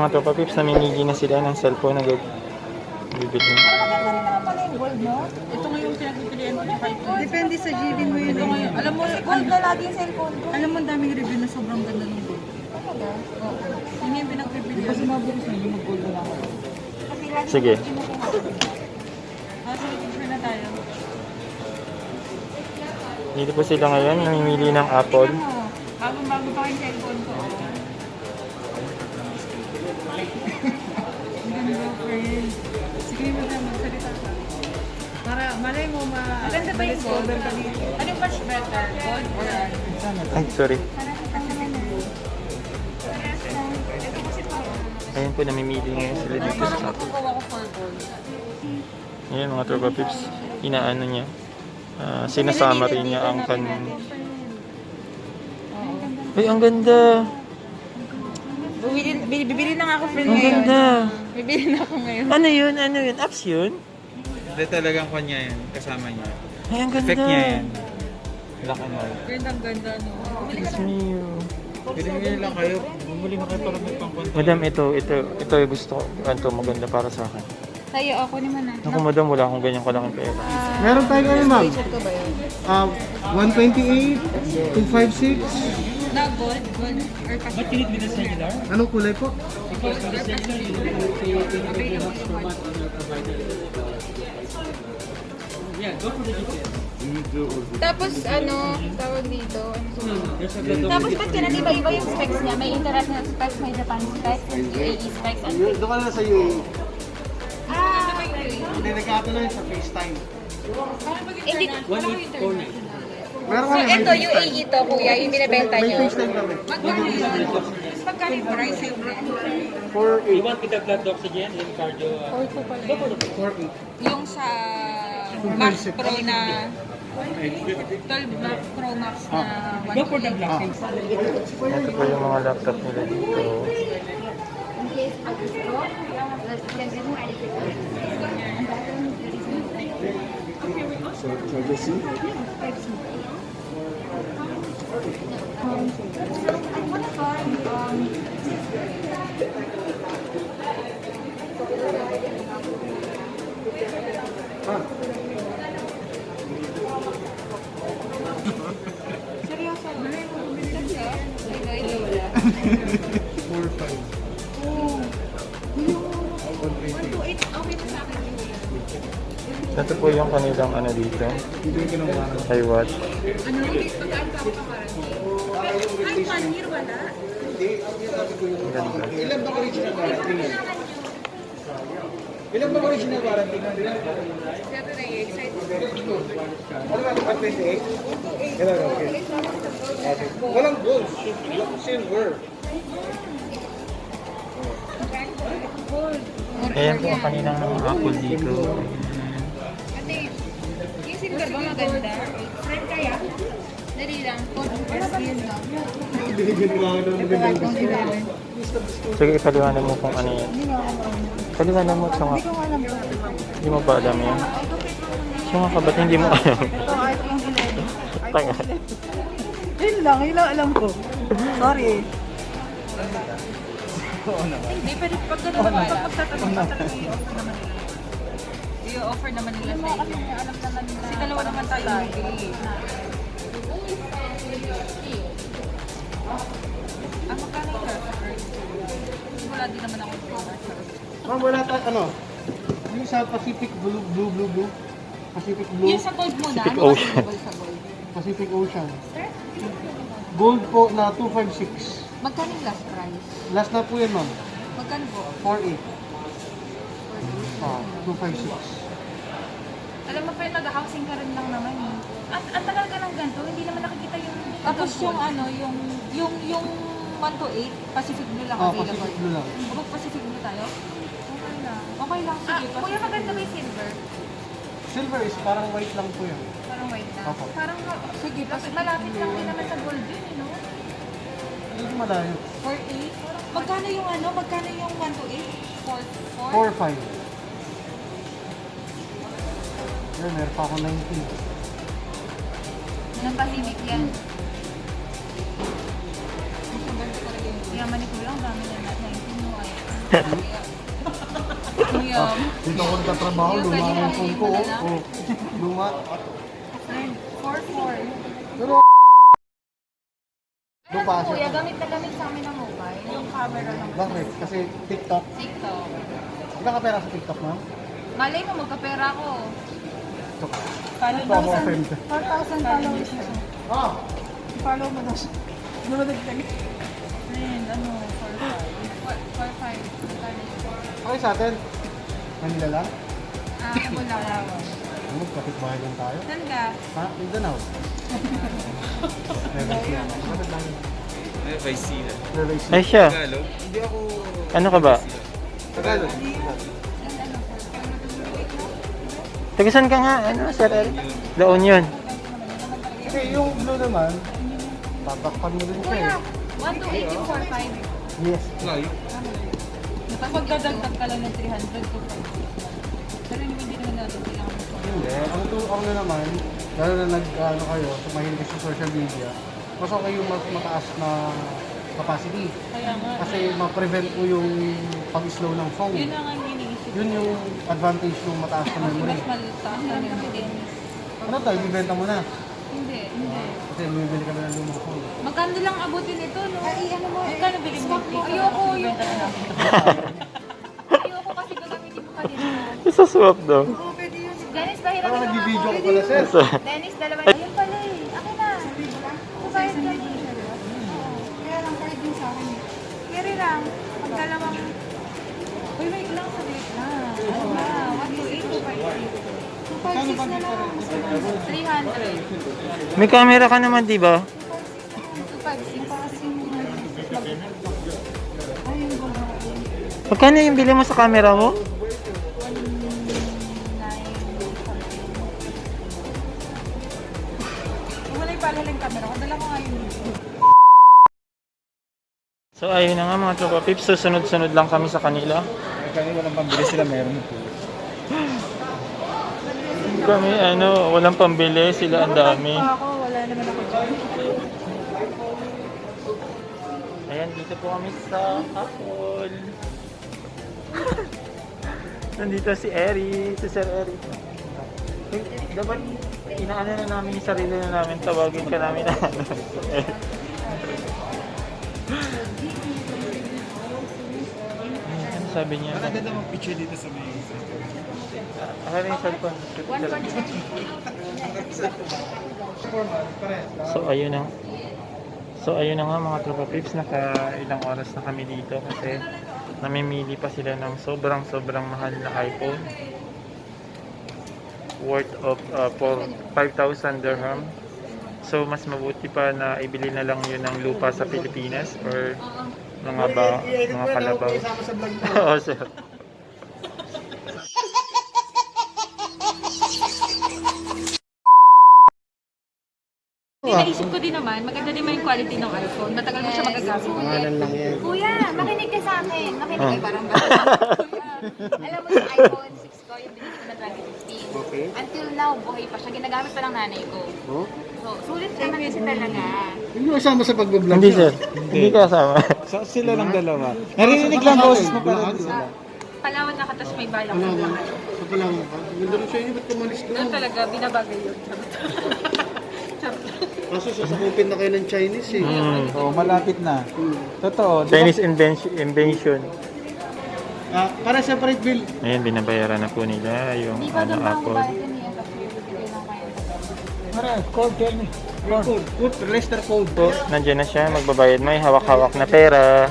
mga tropa pips, namimili na sila ng cellphone na bibili. Pero maganda rin naman pala yung gold, no? Ito nga yung pinagpipilian ko tsaka ito. Depende sa GB mo yun. Ito nga yung, alam mo, Gold na lagi yung cellphone ko. Alam mo, ang daming review na sobrang ganda ng gold. oo. Yun yung pinagpipilian. Kasi mabili sa inyo mag-gold na lang. Kasi lagi Sige. kinukuha. Sige, picture na tayo. Dito po sila ngayon, namimili ng Apple. Tingnan mo, bagong-bago pa yung cellphone ko. Ang ganda, friend. Sige mo na, magsalita ka. Para malay mo Maganda ba yung gold? Ano yung much better? Gold or ano? Ay, sorry. Ayun po, namimili ngayon sila dito Parang sa Apple. magkukuha ko for gold. Ayan mga tropa pips, inaano niya. Sinasummary niya ang Ay, ang ganda! Bibili na nga ako friend Ang ngayon. ganda! Bibili na ako ngayon. Ano yun? Ano yun? Apps yun? Hindi talagang kanya yan, kasama niya. Ay, ang ganda! Effect niya yan. Black and white. Friend, ang ganda, no? Diyos mio. Pili lang kayo, bumili na kayo para may pang-content. Madam, ito yung gusto ko. Ito, maganda para sa akin. Sa'yo, ako naman na. Naku, madam, wala akong ganyan kalaking pera. Meron tayo ngayon, ma'am. Screenshot ko ba yun? 128, 256. Na gold? Gold? Or kasi? Anong kulay po? Tapos ano, tawag dito, Tapos ba't ka na, di ba iba yung specs niya? May international specs, may Japan specs, may UAE specs, and Doon ka na sa UAE. ah, Hindi, nagkatuloy sa FaceTime. hindi, Meron so kami, ito, UAE to, kuya, yung binibenta may nyo. FaceTime kami. magkano yun? Magkano yung price yun? 4.8. With the blood oxygen and cardio. Ortho pala yun. 4.8. Yung sa Max Pro na 12 Pro Max na Go for the 128. black. Ito po yung mga laptop nila dito. In case of gusto, lagyan mo I want to buy, Seryoso? Ito po yung kanilang ano dito. Ay, what? Ano yung pagkaan ka ako kaparang? Ay, 1 year wala? Ang ganda. Ilan ba original warranty niya? Ilan ba original warranty niya? Siyempre na excited. Ano ba? 128? Ilan, okay. Walang gold. Silver. Ayan po ang kanilang mga Apple dito. Ate, yung silver ba maganda? Friend kaya? Dali lang. Yun lang. Binigyan mo ako ng magandang discount. Sige, ipaliwanag mo kung ano yan. Paliwanag mo siya nga. Hindi mo ba alam yan? Siya nga ka, ba't hindi mo alam? Ito, iPhone 11. Tanga. Yun lang alam ko. Sorry. Hindi, pero pag gano'n naman, pag magtatanong ka talaga i-offer naman nila. I-offer naman nila sa inyo. Kasi dalawa naman tayo bibili. Magkano yung first? Wala din naman ako Ma'am, wala tayo, ano? Yung sa Pacific Blue. Pacific Blue. yung sa gold muna, Pacific ano Ocean. available sa gold? Pacific Ocean. Gold po na 256. Magkano yung last price? Last na po yun, ma'am. Magkano po? 4.8. Ah, 256. alam mo, friend, nag-housing ka rin lang naman eh. Ang tagal ka ng ganito, hindi naman nakikita yung... Tapos yung ano, yung 1 to 8, Pacific Blue lang Ah, available. Pacific Blue lang. Kapag Pacific Blue tayo? Okay lang. Okay lang, sige. Kuya, maganda ba yung silver? Silver is parang white lang po yan. Parang white na. Opo. Parang, Sige, malapit lang din naman sa gold yun, eh, no? Hindi malayo. 4-8? Magkano yung ano? Magkano yung 1 to 8? 4? 4.5. Yan, meron pa ako 19. Ng Pacific yan. Yaman ni Kuya, ang dami niya. 19 mo ay. Yung, Dito ako nagtatrabaho, Yung luma pwede yung phone ko. na- Oh. Luma. 4-4. Pero, Ayan po kuya, gamit na gamit sa amin ng mobile. Yung camera ng bakit? Kasi TikTok. TikTok. Wala ka pera sa TikTok, ma'am? Malay mo, magkapera ko. Follow Ito ako offend. 4,000 followers na siya. Ah! Follow mo na siya. Nunod ka niya. Friend, ano, 4-5. Okay sa atin. Manila lang? Bulawan. Ano, kapit-bahay lang tayo. Saan ka? Ha? Mindanao. Kapit lang. Ay, Vice Sila. Ay siya. Tagalog? Hindi ako... Ano ka ba? Tagalog. Tagasan ka nga, ano, Sir Eric? La Union. Kasi yung blue naman, tatakpan mo din siya Kuya, eh. 128 Yes. Layo. Tapos magdadagdag ka lang ng 300 to 500. Pero hindi naman natin kailangan mo. Hindi. Ang na naman, lalo na nag-ano kayo, mahilig sa social media, mas okay yung mataas na capacity. Kaya nga, Kasi ma-prevent mo yung pag-slow ng phone. yun ang ang iniisip. Yun yung advantage ng mataas na memory. Mas malitaas na memory. Ano tayo, bibenta mo na. Hindi. Kasi bibili kami ng lumang phone. Magkano lang abutin ito, no? Ay, ano mo? Magkano bilhin mo? Ayoko. Ayoko kasi gagamitin mo kanina. Isa-swap daw. Dennis, bahira Parang ka nga nag-video ako. ko pala, sir. Dennis, dalawa. Ayun pala eh. Akin na. Kubayad kami. Kaya lang kahit din sa akin. Kiri lang. Pag dalawang... Uy, wait lang. Wait lang. Ano ba? 128, 256. 256 na lang. 300. May camera ka naman, di ba? 256. Magkano yung bili mo sa camera mo? Wala yung pala lang camera ko. Dala ko nga yun. So ayun na nga mga tropa pips, susunod-sunod lang kami sa kanila. Kaya walang pambili sila, meron po. Kami ano, walang pambili, sila ang dami. Ako, wala naman ako dyan. Ayan, dito po kami sa Apple. Nandito si Eri, si Sir Eri. Dapat inaano na namin yung sarili na namin, tawagin ka namin na ano. Ano sabi niya? Ang ganda mong picture dito sa may... Ano yung cellphone? So ayun na nga mga tropa pips, naka ilang oras na kami dito kasi namimili pa sila ng sobrang mahal na iPhone worth of for 5,000 dirham. So mas mabuti pa na ibili na lang yun ng lupa sa Pilipinas or mga kalabaw. Oo, sir. Naisip ko din naman, maganda din yung quality ng iPhone. Matagal mo siya magagamit. Pangalan lang yan. Kuya, makinig ka sa akin. Makinig ka parang bata. Alam mo yung iPhone 6 ko, yung binili ko na 2015. Okay. Until now, buhay pa siya. Ginagamit pa ng nanay ko. Oh? So, sulit naman kasi talaga. Hindi mo kasama sa pag-vlog Hindi sir, hindi ka kasama. Sila lang dalawa. Narinig lang boses mo pa. Palawan na katas may bayang Ano lang. mo? Sa Palawan ka? Ganda rin siya yun, ba't kumalis ka? Doon talaga, binabagay yun. Kaso sasakupin na kayo ng Chinese eh. Oo, malapit na. Totoo. Chinese invention. Para separate bill. Ayan, binabayaran na po nila yung Hindi ba doon ba ako Apple. bayad yun eh? Tapos bibigay lang kayo. Mara, code, tell me. Code. Code. Register code. Po, nandiyan na siya, magbabayad. May hawak-hawak na pera.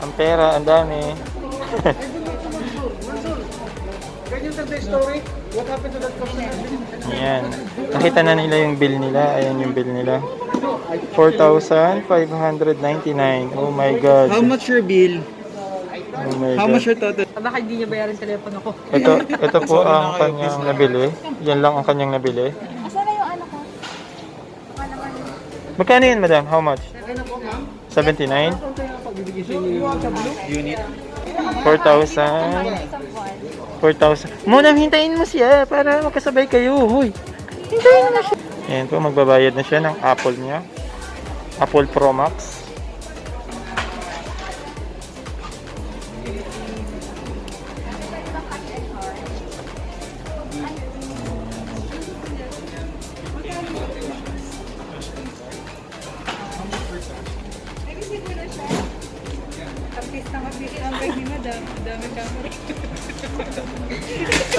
Ang pera, ang dami. Can you tell the story? What happened to that customer? Ayan. Nakita na nila yung bill nila. Ayan yung bill nila. 4,599. Oh my God. How much your bill? Oh my How God. much your total? Baka hindi niya bayaran telepono ko. Ito po ang kanyang nabili. Yan lang ang kanyang nabili. Asan na yung ano ko? Magkano yan, madam? How much? 79? Pagbibigay sa inyo yung Unit. 4,000. Isang buwan. 4,000. Muna, hintayin mo siya para magkasabay kayo. Hoy. Hintayin mo siya. Ayan po, magbabayad na siya ng Apple niya. Apple Pro Max.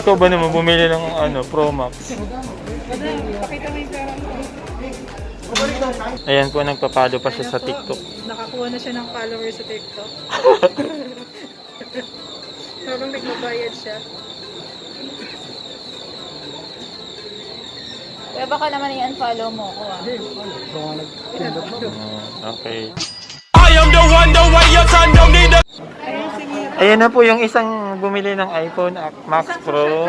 Ikaw ba naman bumili ng Pro Max? Pakita mo yung pera mo. Ayan po, nagpapalo pa siya sa TikTok. Nakakuha na siya ng followers sa TikTok. Habang nagbabayad siya. Kaya baka naman i-unfollow mo ko ah. Okay. I am the one, the way your son don't need a... Ayan na po yung isang bumili ng iPhone Max Pro.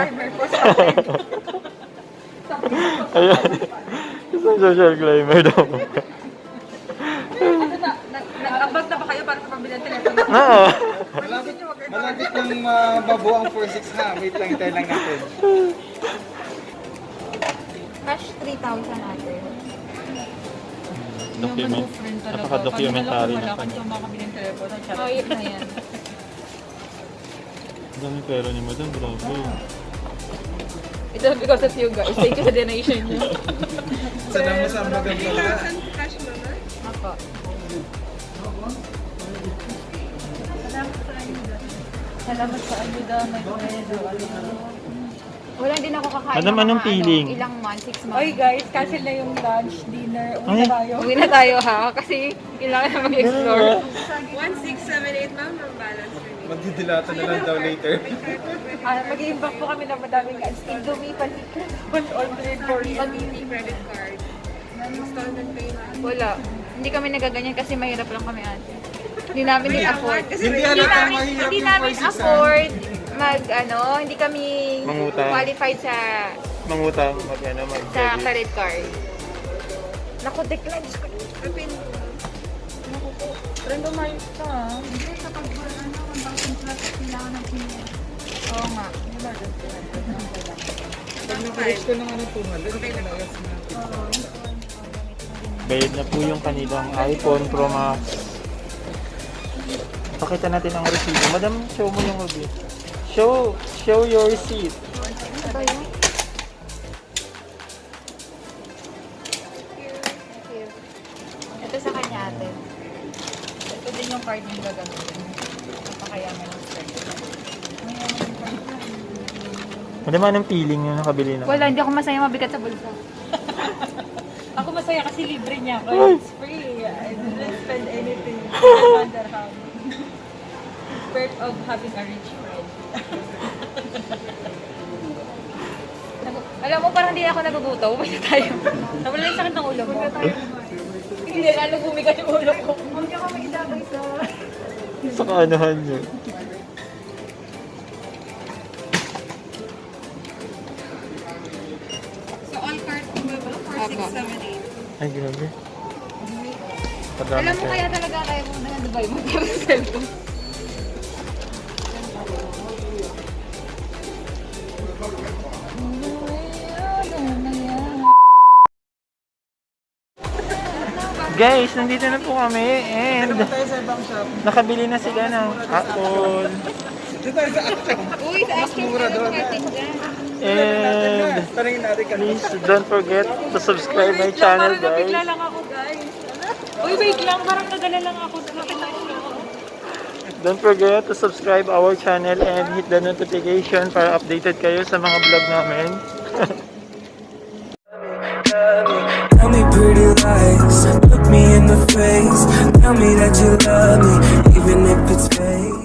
Ayan. Isang social climber daw. Nag-abag na ba kayo para kapabili ng telepono? Oo. Malapit ng mababuo ang 4.6 na. Wait lang, hintay lang natin. Cash 3,000 natin. Document. Napaka-documentary na pa. Kung makabili ng telepono, Oh, yun na yan. Ang dami pera ni Madam, grabe. Ito because of you guys. Thank you sa donation niyo. Sana mo sa magandang pala. cash mo na? Ako. Salamat sa ayuda, my friend. Wala din ako kakain. Madam, ng anong mga, feeling? Ilang months, 6 months. Oy guys, cancel na yung lunch, dinner. Uwi Ay. na tayo. Uwi na tayo ha, kasi kailangan na mag-explore. 1,678 ma'am, ang balance for me. Magdidilata na lang daw later. Mag-i-imbak po kami ng madaming Indomie, panikit, alternate for Panini credit card. Installment payment. Wala. Hindi kami nagaganyan kasi mahirap lang kami ate. Hindi namin afford. Hindi halata mahirap Hindi yung namin 4.6 afford hindi kami Mangutang. qualified sa Mangutang, sa mag-credit. credit card. Naku, decline ko. Pin ko. Naku po. Friend, umayos ka ha. Hindi, kapag 1,000 plus, kailangan ng pinag. Oo nga. Pag na-finish ko ng 200, pinalayas natin. Bayad na po yung kanilang iPhone Pro Max. Pakita natin ang resibo. Madam, show mo yung review. Show your receipt. Ano ba yun? Ito sa kanya ate. Ito din yung card yung gagamitin. Napakayaman ng card. Madam, anong feeling yung nakabili na? Wala, hindi ako masaya mabigat sa bulsa. Ako masaya kasi libre niya ako. It's free. I didn't spend anything. Wonder how. Perk of having a rich friend. Alam mo, parang hindi ako nagugutom. Uwi na tayo. Nawala yung sakit ng ulo mo. Hindi, lalo bumigat yung ulo ko. Huwag ka kami ilagay sa... Sa kaanahan nyo. So all cards mo ba? 4, 6, 7, 8. Ay, grabe. Alam mo, kaya talaga kaya mo na Dubai mo para sa cellphone. Guys, nandito na po kami and Dito tayo sa ibang shop. nakabili na sila ng apple. Dito tayo sa shop. Uy, sa ice cream mura na doon. natin dyan. And Tanungin natin ka. please don't forget to subscribe my channel, Parang nabigla guys. lang ako, guys. Uy, wait lang. Parang nadala lang ako. Nakita ko. Don't forget to subscribe our channel and hit the notification para updated kayo sa mga vlog namin. Tell me pretty lies, look me in the face. Tell me that you love me, even if it's fake.